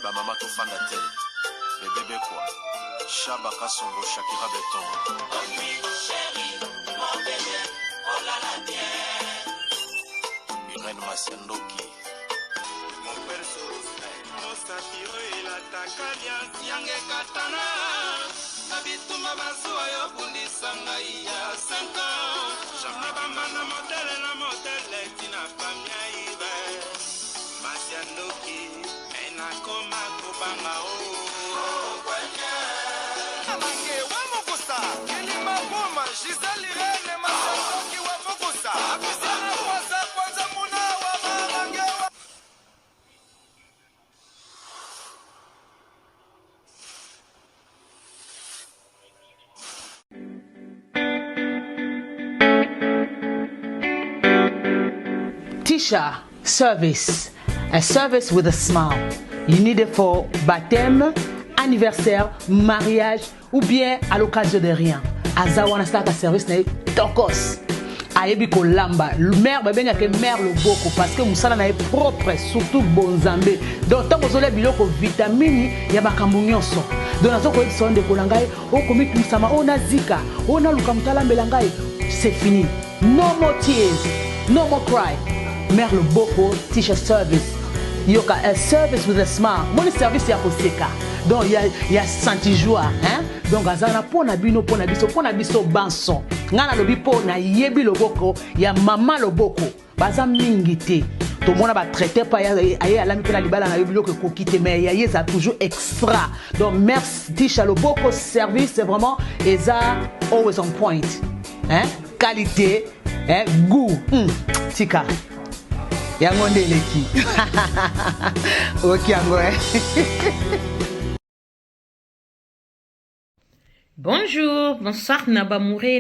ba mama to fanda te bébé quoi Shaba Kasongo Shakira Beton Irène Masiandoki mon perso Osatiro ilatakalia siange katana Nabituma basua yo bundisanga iya 5 ans Jamna bamana modele tina famia ibe Masiandoki ena koma kubanga o kwenye Amange wa mokusa Kelima boma Giselle Irene Masiandoki wa mokusa Akusana kwanza muna wa mamange wa Tisha service, a service with a smile. You need it for baptême, anniversaire, mariage ou bien à l'occasion de rien. Azawana start a service na tokos. Ayebi ko lamba. Mère babenga ke mère le boko parce que musala na propre surtout bonzambe. Donc tant bozole biloko vitamine ya bakambu nyonso. Donc nazo ko sonde ko langai o komi tumsama o nazika o na luka mutala mbelangai. C'est fini. No more tears, no more cry. Mère le boko Tisha service. Yoka a service with a smile. Mon service ya koseka. Donc il y a senti joie, hein? Donc azana pona bino pona biso banson. Ngana lobi pona yebi loboko ya mama loboko. Baza mingi te. To mona ba traiter pa ya alami pela libala na yobiloko kokite mais ya yeza toujours extra. Donc merci Tisha loboko service c'est vraiment eza always on point. Hein? Qualité, hein? Goût. Tika. Yango ndeleki. OK yango. Bonjour, bonsoir Nabamouré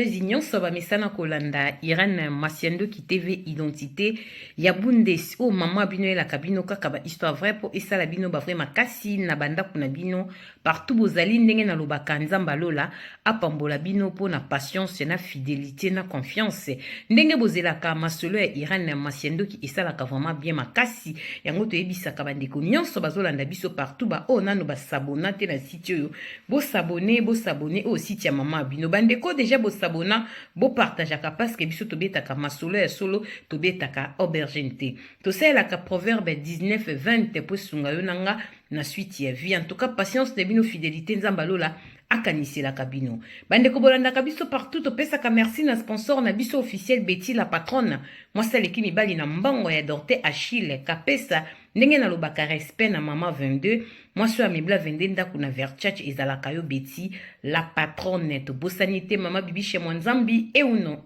Zignon, Soba Mesana Kolanda, Irène Masiandoki TV Identité, Yabundes, oh maman bino la cabino kakaba histoire vraie pour essa la bino ba vrai makasi nabanda kuna bino partout bozali ndenge na lobaka nzamba lola apambola bino po na patience na fidélité na confiance ndenge bozelaka masolo ya Irène Masiandoki essa la vraiment bien makasi yango to yebisaka bandeko nyonso bazolanda biso partout ba oh nano ba s'abonner te na site yo bo s'abonner au site ya maman bino bandeko déjà bo s'abonner bo partager parce que biso to betaka masolo ya solo to betaka aubergine to sela ka proverbe 19:20 po sunga yo nanga na suite ya vie en tout cas patience de bino fidélité nzamba lola akanisi la kabino bandeko bolanda kabiso partout to pesa ka merci na sponsor na biso officiel Betty la patronne moi c'est l'équipe mibali na mbango ya Dorte Achille kapesa ndenge na lobaka respect na mama 22 moi sur amibla 22 ndaku na verchach ezalaka yo Betty la patronne to bosanité mama bibi chez Mwanzambi et ou non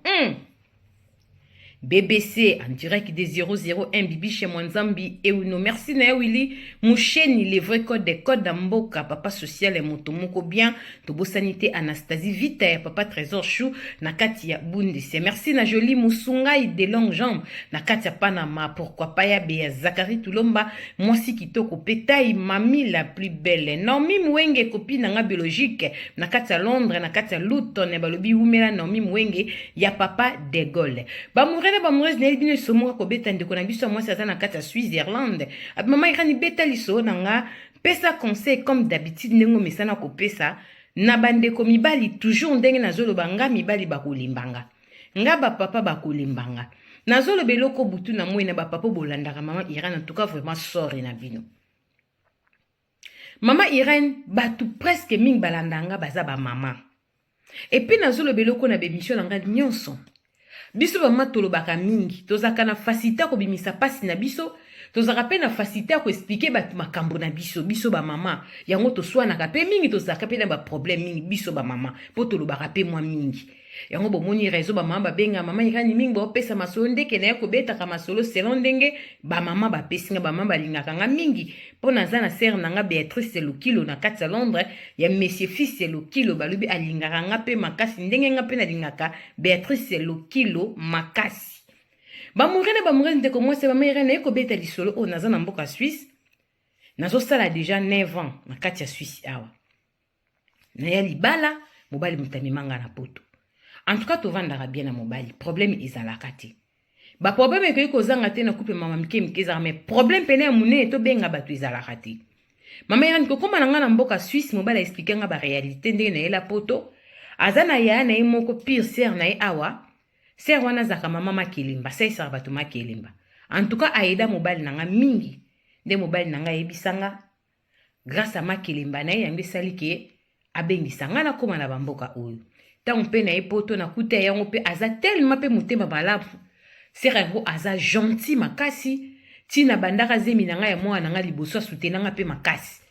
BBC en direct des 001 Bibi chez Mwanzambi et Uno. Merci na Willy Moucheni les vrais codes des codes d'Amboka papa social et motomoko bien Tobo sanité Anastasie Vita papa trésor chou na Katia Bundese. Merci na Jolie Musungai des longues jambes na Katia Panama pourquoi pas ya Bea Zakari Tulomba moi si kitoko pétaille mamie la plus belle Nomi Mwenge copine nga biologique na Katia Londres na Katia Luton ne balobi umela Nomi Mwenge ya papa de Gaulle ba ba mwezi na bino somo ko beta ndeko na biso moi ça na kata Suisse Irlande mama irani beta liso nanga pesa conseil comme d'habitude nengo mesana ko pesa na bandeko mibali toujours ndenge na zolo banga mibali bakulimbanga nga ba papa bakulimbanga na zolo beloko butu na moi na ba papa bolandaka mama Irene en tout cas vraiment sorry na bino mama Irene batu presque ming balandanga baza ba mama et puis na zolo beloko na bémission nanga nyonso biso ba matolo baka mingi tozaka na facilité ko bimisa pasi na biso tozaka pe na facilité ko expliquer ba makambo na biso ba mama yango to swana ka pe mingi tozaka pe na ba problème mingi biso ba mama po to lobaka pe mwa mingi yango bo moni réseau ba mama benga mama irani mingi bo pesa masolo ndeke na ko beta ka masolo selon ndenge ba mama ba pesinga ba mama lingaka nga mingi po na za na sœur nanga Béatrice Lokilo na kati ya Londres ya monsieur fils Lokilo balubi alingaka nga pe makasi ndenge nga pe na lingaka Béatrice Lokilo makasi ba murene ndeko moi se ba irene ko beta lisolo o na za na mboka Suisse nazo sala déjà 9 ans na kati ya Suisse awa na ya libala mobali mutami manga na poto. En tout cas, tu vas dans bien à mobile. Problème is à la kati. Ba problème que ko zanga te na coupe mama mke mais problème pene mune to benga batu is à la kati. mama irani kokoma na nga na mboka Suisse mobali expliquer nga ba réalité ndenge na ye la poto azana ya na ye moko pire sœur na ye awa sœur wana zaka mama makelimba sœur bato makelimba en tout cas aida mobali na nga mingi nde mobali na nga yebisanga grâce à makelimba na ye yango esali ke abengisa nga na koma na bamboka oyo ntango mpe na ye poto nakuta yango mpe aza tellement mpe motema malamu sœur yango aza gentil makasi tina bandaka zemi na nga ya mwana na nga liboso asutena nga mpe makasi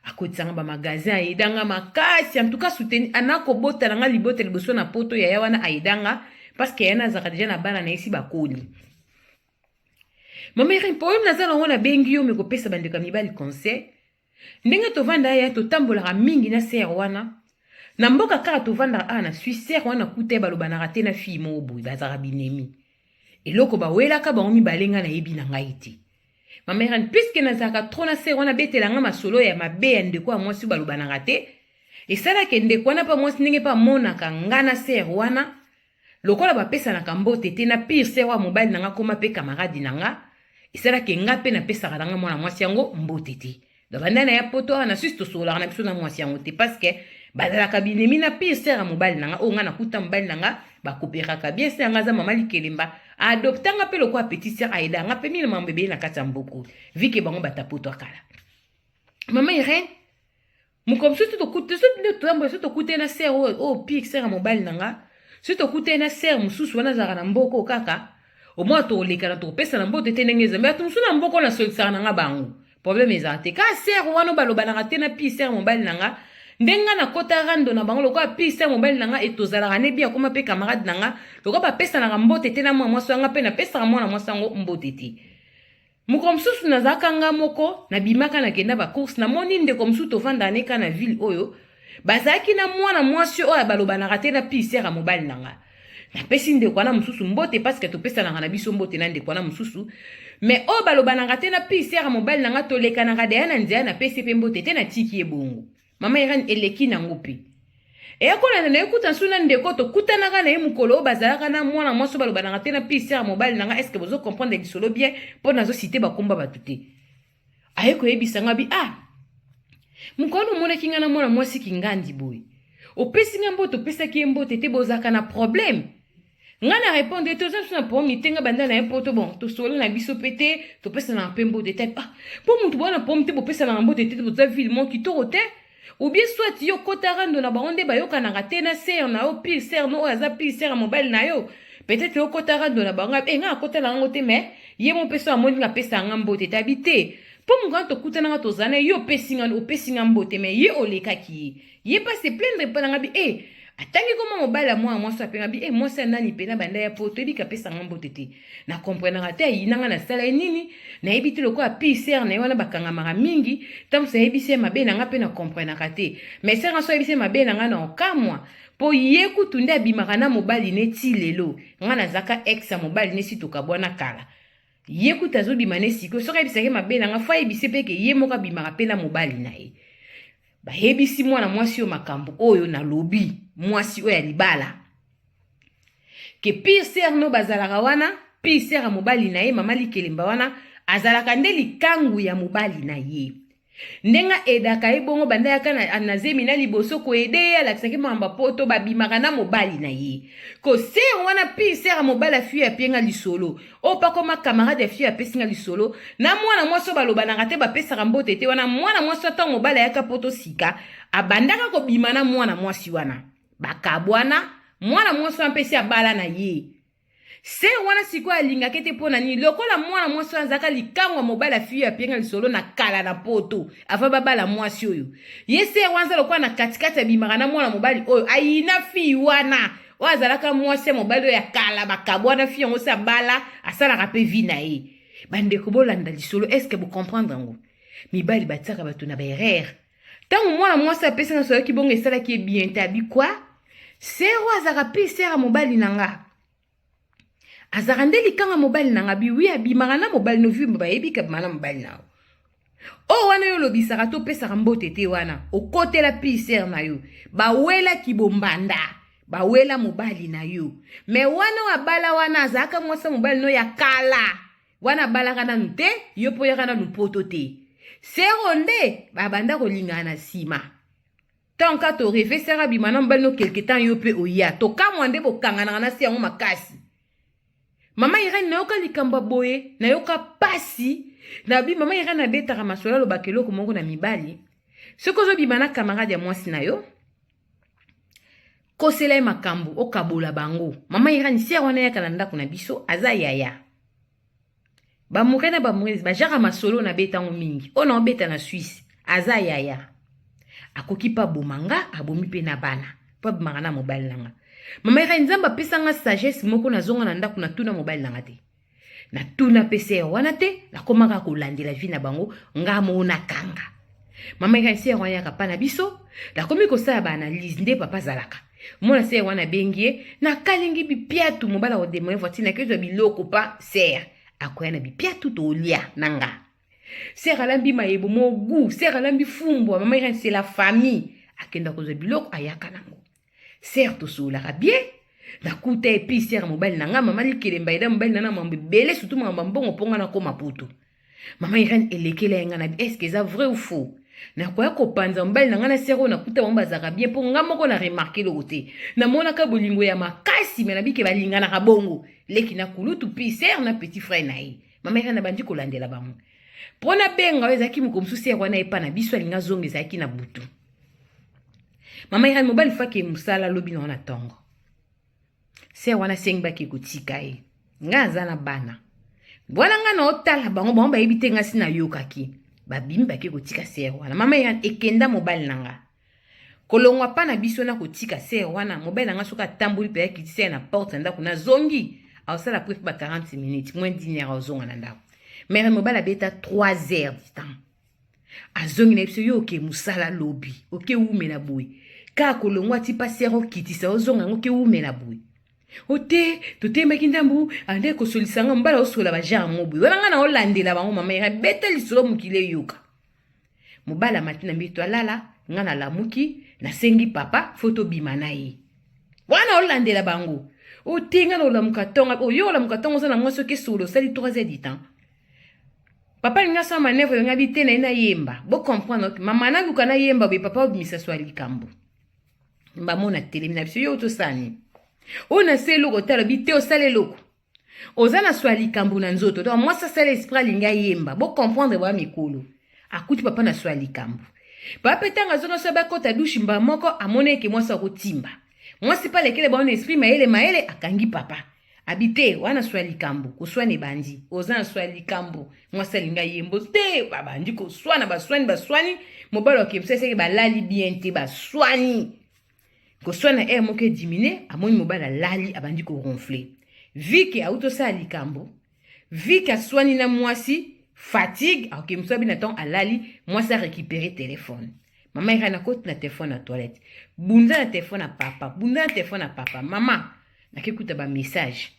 akotisanga bamagazin ayedanga makasi en tout cas souteni anakobota na nga libota liboso na poto yaya wana ayedanga parce que yana azaka deja na bana na esi bakoli mama irin problème naza nango na bengi yo mekopesa bandeko ya mibali conseil ndenge tovanda ya totambolaka mingi na sœur wana na mboka kaka tovandaka awa na Suisse sœur wana kuta ye balobanaka te na fille moko boye bazalaka binemi eloko bawelaka bango mibalenga na yebi na ngai te mama irin puisque nazalaka tro na sœur wana betelanga masolo ya mabe ya ndeko ya mwasi balobanaka te esalaka ndeko wana mpa mwasi ndenge mpa monaka nga na sœur wana lokola bapesanaka mbote te na pire sœur wa mobali na nga koma mpe camarade na nga esalaka nga mpe napesaka na nga mwana mwasi yango mbote te banda na ya poto awa na Suisse tosololaka na biso na mwasi yango te parce que bazalaka binemi na pire sœur ya mobali na nga oyo nga nakuta mobali na nga bakoperaka bien sœur nga aza mama likelemba adoptanga mpe lokola petit sœur ayedanga mpe mine mambo ebele na kati ya mboko vike bango batapoto akala mama Irene mokomi soki tokute na sœur oyo pire sœur ya mobali na nga soki tokute na sœur mosusu wana azalaka na mboko kaka omwa toleka na tokopesa na mbote te ndenge ezambe atu mosusu na mboko na solikisaka na nga bango problème ezala te ka sœur wana balobanaka te na pire sœur mobali na nga ndenga na kota rando na bango lokola pire sœur mobali na nga etozalaka ne bia koma mpe camarade na nga lokola bapesanaka mbote te na mwana mwasi yanga mpe napesaka mwana mwasi yango mbote te mokolo mosusu nazalaka nga moko nabimaka nakenda bacourse namoni ndeko mosusu tovandaka ne ka na ville oyo bazalaki na mwana mwasi oyo balobanaka te na pire sœur ya mobali na nga napesi ndeko wana mosusu mbote parceke topesanaka na biso mbote na ndeko wana mosusu mais oyo balobanaka te na pire sœur ya mobali na nga tolekanaka deya na nzela napesi mpe mbote te natiki ye bongo mama Irene eleki nango mpe eyakolanda na ye kuta nsu na ndeko tokutanaka na ye mokolo oyo bazalaka na mwana mwasi oyo balobanaka te na pire sœur ya mobali na nga estce bozokomprendre lisolo bien mpo nazosite bakomba bato te aye koyebisanga bi mokolo omonaki nga na mwana mwasi kingandi boye opesi nga mbote opesaki ye mbote te bozalaka na problème nga na répondre toza biso na problème te nga banda na ye poto bon tosolo na biso mpe te topesanaka mpe mbote te mpo motu bona problème te bopesanaka mbote te boza ville mo kitoko te ou bien soit yo kota rando na bango nde bayokanaka te na sœur na yo pire sœur no oyo aza pire sœur ya mobali na yo peut-être yo kota rando na bango nga akota na yango te mais ye mo mpe so amoni nga apesaka nga mbote te abi te mpo mokana tokutanaka tozala na ye opesi nga mbote mais ye olekaki ye pa se plaindre mpo nanga bi atangi koma mobali ya mwana mwasi apenga bi mwasi ya nani mpe na banda ya poto ebika apesanga mbote te na komprenaka te ayinanga nasala ye nini nayebi te lokola pire sœur na ye wana bakangamaka mingi ntango so ayebisi ye mabe na nga mpe na komprenaka te mais sœur so ayebisi ye mabe na nga na okamwa mpo ye kutu nde abimaka na mobali neti lelo nga nazaka ex ya mobali nesi tokabwana kala ye kutu azobima ne sikoyo soki ayebisaki mabe na nga fo ayebisi mpe ke ye moko abimaka mpe na mobali na ye bayebisi mwana mwasi oyo makambo oyo nalobi mwasi oyo ya libala ke pire sœur no bazalaka wana pire sœur ya mobali na ye mama likelemba wana azalaka nde likangu ya mobali na ye ndenga edaka ye bongo banda yaka na zemi na liboso koede ye alakisaki mamba poto babimaka na mobali na ye ko sœur wana pire sœur ya mobali afiyo apienga lisolo oyo pakoma camarade afiyo apesinga lisolo na mwana mwasi oyo balobanaka te bapesaka mbote te wana mwana mwasi ntango mobali ayaka poto sika abandaka kobima na mwana mwasi wana bakabwana mwana mwasi wana mpesi abala na ye sœur wana sikoyo alingaki te mpo na nini lokola mwana mwasi oyo azalaka likango ya mobali afiyo apienga lisolo na kala na poto ava babala mwasi oyo ye sœur wana aza lokola na katikati abimaka na mwana mobali oyo ayina fille wana oyo azalaka mwasi ya mobali oyo ya kala bakabwana fille yango se abala asalaka mpe vi na ye bandeko bolanda lisolo estce bocomprendre yango mibali batiaka bato na baerreur ntango mwana mwasi apesanga soyoki bongo esalaki ye bien te abi kwa sœur oyo azalaka mpe sœur ya mobali na nga azaka nde likanga mobali na nga biwi abimaka na mobali no vi bayebika bima na mobali na yo oyo wana yo olobisaka to opesaka mbote te wana okotela pire sœur na yo bawelaki bombanda bawela mobali na yo me wana oyo abala wana azalaka mwasi mobali no ya kala wana abalaka nanu te yo mpo yaka nanu poto te sero nde babanda kolingana na sima tant ka to refe sera bimana mbano quelque temps yo pe oya to kamwa nde bokangana na si yango makasi mama Irene na yoka likamba boye na yoka pasi na bi mama Irene na betaka masola lo bakelo ko moko na mibali soko zo bimana camarade ya mwasi na yo kosela makambo okabola bango mama Irene si wana ya kalanda kuna biso aza yaya ba mukena ba mwezi ba jara masolo na betango mingi ona obeta na Suisse aza yaya akoki pa bomanga abomi pe na bana pa bomanga na mobile nanga mama Irene nzamba pesa nga sagesse moko na zonga na ndako na tuna mobile nanga te na tuna pesa wana te na komaka kolandela vie na bango nga mona kanga mama Irene si wana ya pa na biso la komi ko sa ba analyse nde papa zalaka mona se wana bengie na kalingi bipiatu mobala o demoye voiture na kezo biloko pa ser akoya na bipiatu to lia nanga ser alambi mayebo mo gu ser alambi fumbo mama Irene c'est la famille akenda kozo biloko ayaka nango ser to sola bien na kuta epi ser mobile nanga mama likele ida mobile nana mambe bele surtout mamba mbongo ponga na koma putu mama Irene elekela yanga na est-ce que ça vrai ou faux na kwa ko panza mbali na ngana sero na kuta mamba zaka bien po ngamoko na remarquer le côté na mona ka bolingo ya makasi me na bike balingana ka bongo leki na kulutu piser na petit frère nayi mama Irene na bandi ko landela bango pona benga wezaki mukomsu sero na epa na biso linga zonge zaki na butu mama Irene mobile fake musala lobi na tongo sero wana sengba ki kutika e ngaza na bana bwana ngana otala bango bomba ebitenga sina yokaki babimba ke kotika ser wana mama Irene ekenda mobile nanga kolongwa pa na biso na kotika ser wana mobile nanga soka tambuli pe kitise na porte ndako na zongi awsala pref ba 40 minutes moins d'une heure zonga na ndako mais mobile abeta 3 heures du temps azongi na biso yo ke musala lobi oke umela boy ka kolongwa ti pa ser okitisa ozonga ngoke umela boy ote totema kindambu ande ko solisanga mbala osola ba jar mobu wana ngana olandela bango mama Irene beta lisolo mukile yoka mobala matina mbito alala ngana lamuki na sengi papa photo bimana ye wana olandela bango otenga no lamuka tonga oyo lamuka tonga zana ngoso ke solo sali 3 heures du temps papa linga sa manevre nga bitena ina yemba bo comprendre que mama na luka na yemba be papa obimisa swali kambo mba mona tele mina biso yo to sani ona se loko tala bite osale loko ozana swali kambu na nzoto donc moi ça c'est l'esprit linga yemba bo comprendre ba mikolo akuti papa na swali kambu papa tanga zono saba kota douche mba moko amone ke moi ça kotimba moi c'est pas lesquels bon esprit maele akangi papa habité wana swali kambu ko swane bandi ozana swali kambu moi ça linga yembo te babandi ko swana baswani mobalo ke msese ke balali bien te baswani koswana moke diminuer amoni mobala lali abandi ko ronfler viki auto sali kambo viki aswani na mwasi fatigue ok msobi na temps alali mwasi a récupérer téléphone mama ira na kote na téléphone na toilette bunda na téléphone na papa mama nakikuta ba message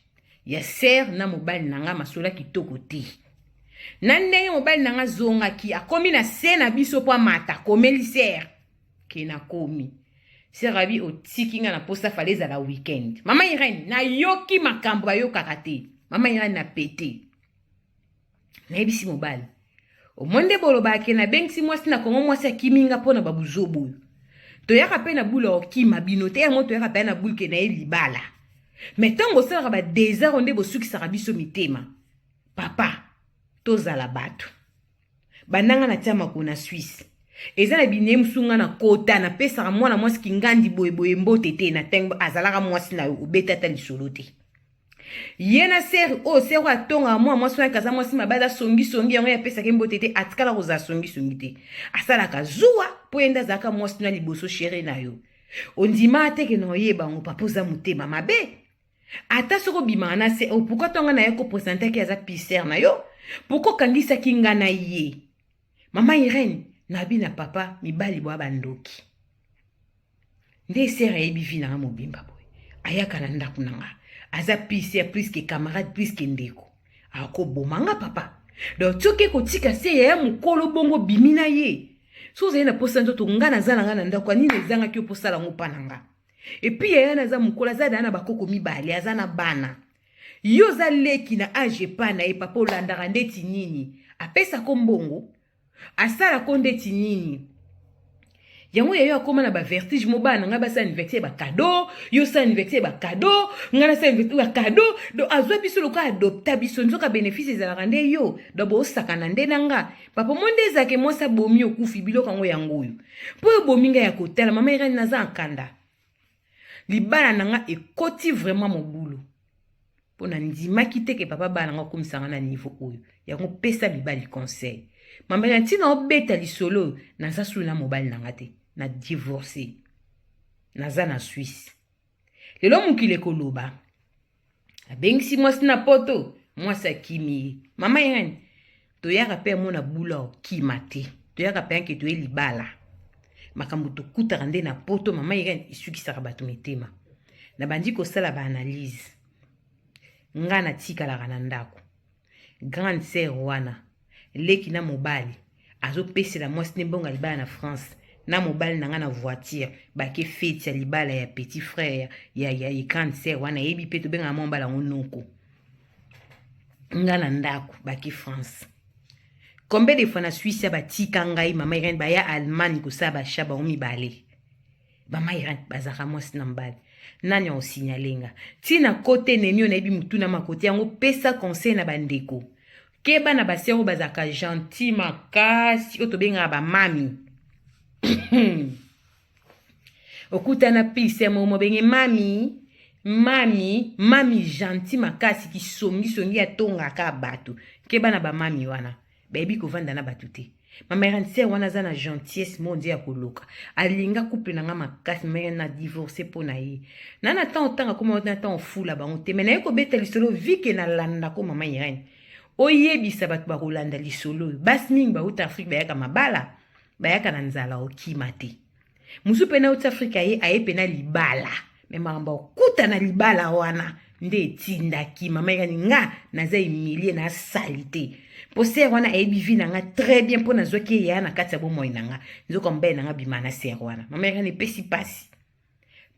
ya ser na mobile nanga masola kitoko te na ndenge mobile nanga zonga ki akomi na se na biso po mata komeli ser ke na komi serabi otikinga na posta faleza la weekend mama Irene na yoki makambo ayo kakate mama Irene na pété na ebisi mobile o monde boloba ke na bengsi mwasi na kongo mwasi akiminga pona babuzobo to yaka pe na bula okima binote ya moto yaka pe na bulke na elibala mais tango sera ba désert onde bosuki sarabiso mitema papa tozala bato bananga na tiama ko na Suisse eza na bine musunga na kota na pesa mwana mwasi kingandi boye mbote te na tengo azalaka mwasi na obeta ta lisolo te yena ser o ser atonga mwasi na kaza mwasi mabada songi yango ya pesa ke mbote te atikala koza songi te asala ka zuwa po enda zaka mwasi na liboso chere na yo ondima te ke no yeba ngo papoza mutema mabe ata soko bima na se o pourquoi tonga na yako présenter ki aza pisser na yo pourquoi kangisa kinga na ye mama Irene nabi na papa mibali bwa bandoki nde sera yebi vina na mobimba boy ayaka na ndaku nanga aza pisser plus que camarade plus que ndeko ako bomanga papa donc toke kotika se ya mukolo bongo bimina ye so zena posa nzoto ngana zana na ndaku ani nezanga ki posala ngopa nanga et puis ya na za mukola za dana bakoko mibali azana bana yo za leki na age pa na e papa olandaka ndeti nini apesa ko mbongo asala kondeti nini yango yayo akoma na ba vertige mobana nga basa anniversaire ba cadeau yo sa anniversaire ba cadeau nga na sa anniversaire ba cadeau do azwa biso loka adopta biso nzoka bénéfice ezalaka nde yo do bo sakana nde nanga papa monde ezake mosa bomi okufi biloko yango yango oyo po yo bominga ya kotala mama Irene naza nkanda libala nanga ekoti vraiment mobulu po na ndimaki te ke papa bana nga komisanga na niveau oyo yango pesa mibali conseil mama Irene tina obeta lisolo naza sula mobali nanga te na divorcé naza na Suisse lelo mukile koloba abengisi mwasi na poto mwasi akimi mama Irene toyaka pe mona bula kima te toyaka pe anke toye libala makambo tokutaka nde na poto mama Irene isukisaka bato mitema na bandi kosala ba analyse nga na tikalaka na ndako grande sœur wana leki na mobali azopesela mwasi ne bonga libala na France na mobali nanga na voiture bake fete ya libala ya petit frère ya grande sœur wana yebi pe tobenga mombala ngonoko nga na ndako bake France combien de fois na Suisse batika ngai mama Irene baya Allemagne kosala bashaba omibale mama Irene bazaka mwasi na mbali nani osinyalenga tina kote nemio na yebi mutu na makote yango pesa conseil na bandeko keba na basero bazaka gentil makasi otobenga ba mami okuta na pise momo benge mami gentil makasi ki songi atonga ka bato keba na ba mami wana baby kovanda na bato te mama Irene sœur wana za na gentillesse monde ya koloka alinga couple nanga makasi mama na divorcer po na ye nana tanga koma na temps fula bango te mais na yeko beta lisolo vike na landa ko mama Irene oyebisa bato ba kolanda lisolo basming ba uta Afrique bayaka mabala bayaka na nzala okima te musu pena uta Afrique ye ayepe na libala me mamba okuta na libala wana nde tindaki mama Irene nga naza emilie na salite po ser wana ayebi vi nanga très bien po nazwaki ya na kati ya bomoi nanga nzoko mbe nanga bima na ser wana mama Irene pesi pasi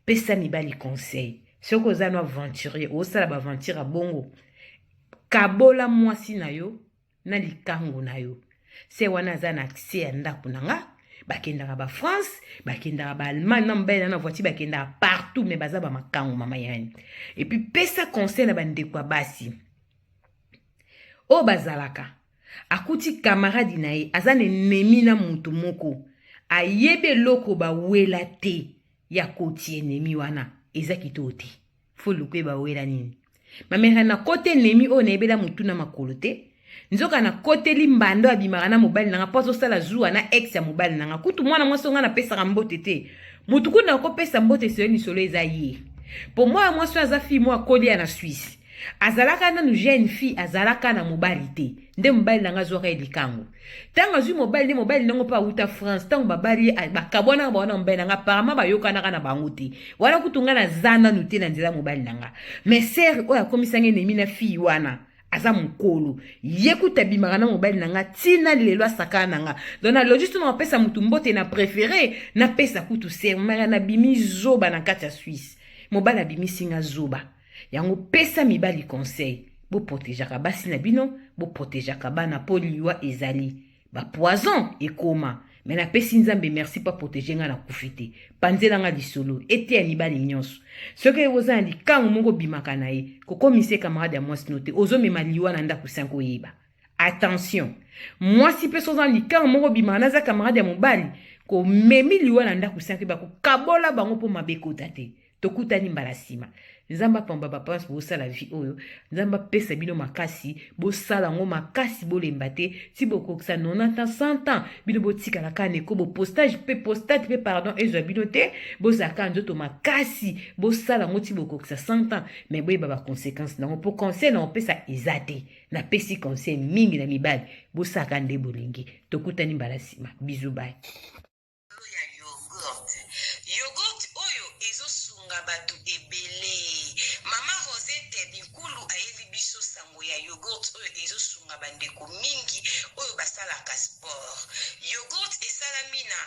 pesa mibali conseil soko za no aventurier osala ba aventure bongo kabola mwasi na yo na likango na yo se wana za na accès ya ndako nanga bakendaka ba France bakendaka ba Allemagne na mbele na voiture bakendaka partout mais baza ba makango mama Irene et puis pesa conseil na bandeko basi o bazalaka akuti camarade na ye azane nemi na mutu moko ayebe loko ba wela te ya koti enemi wana ezaki tote foluke ba wela nini mamera na kote nemi o nebela mutu na makolo te nzoka na kote limbando abimaka na mobali nanga poso sala zuwa na ex ya mobali nanga kutu mwana mwasi nga na pesa mbote te mutu kuna ko pesa mbote se ni solo eza ye po moi mwasi aza fi moi kolia na Suisse azalaka na jeune fille azalaka na mobali te nde mobali nanga zora elikango tanga zu mobali nango pa uta France tango babali bakabona bona mobali nanga parama bayokana na bango te wala kutunga na zana nute na nzela mobali nanga mais ser oya komisanga nemi na fille wana aza mukolo yekuta bimaka na mobali nanga tina lelo asaka nanga dona logique na pesa mutu mbote na préféré na pesa kutu ser mara na bimi zoba na kati ya Suisse mobali abimi singa zoba yango pesa mibali conseil bo protégeaka basi na bino bo protégeaka bana po liwa ezali ba poison ekoma mais na pesi nzambe merci pas protéger nga na kufite panzela nga lisolo ete ya mibali nyonso soki ewoza ndi kango mongo bimaka na ye kokomise camarade ya mwasi note ozomema liwa na ndako sanko yeba attention mwasi pe soza ndi kango mongo bimaka na za camarade ya mobali ko memi liwa na ndako sanko yeba ko kabola bango po mabekota te tokutani mbala sima nzamba pamba bapanse bosala vie oyo nzamba pesa bino makasi bosala ngo makasi bolemba te si bokokisa 90 ans 100 ans bino botikala kane ko postage pe pardon ezwa bino te bozaka nzoto makasi bosala ngo ti bokokisa 100 ans mais boyeba ba conséquence nango po conseil na opesa ezate na pesi conseil mingi na mibali bosaka nde bolingi tokutani mbala sima bisous bye yogurt oyo ezosunga bato ebele mama Rosette Bikulu ayebi biso sango ya yogurt oyo ezosunga bandeko mingi oyo basalaka sport yogurt esalami na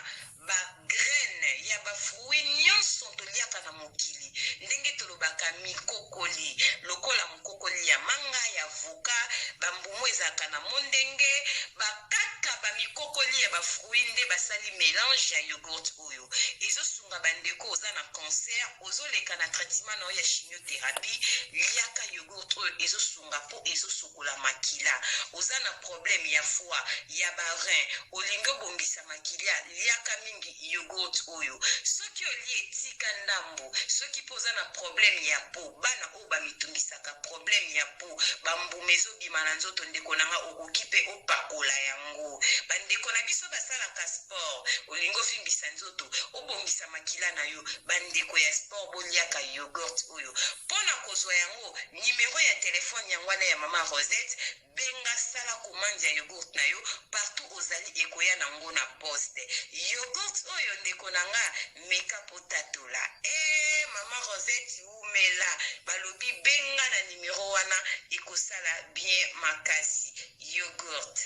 ba graine ya ba fruit nyonso toliaka na mokili ndenge tolobaka mikokoli lokola mokokoli ya manga ya avocat bambumu ezalaka na mondenge bakaka bamikokoli ya bafruit nde basali mélange ya yogurt oyo ezosunga bandeko oza na cancer ozoleka na traitement na oyo ya chimiothérapie liaka yogurt oyo ezosunga po ezosukola makila oza na problème ya foie ya barein olingi obongisa makila liaka mingi yogurt oyo soki olie etika ndambo soki mpo oza na problème ya po bana oyo bamitungisaka problème ya po bambuma ezobima na nzoto ndeko nanga okoki mpe opakola yango bandeko na biso basalaka sport olingi ofimbisa nzoto obongisa makila na yo bandeko ya sport boliaka yogurt oyo mpona kozwa yango nimero ya telefone yango wana ya mama Rosette benga sala commande ya yogurt na yo partout ozali ekoya nango na poste yogurt oyo ndeko nanga meka potatola mama Rosette umela balobi benga na nimero wana ekosala bien makasi yogurt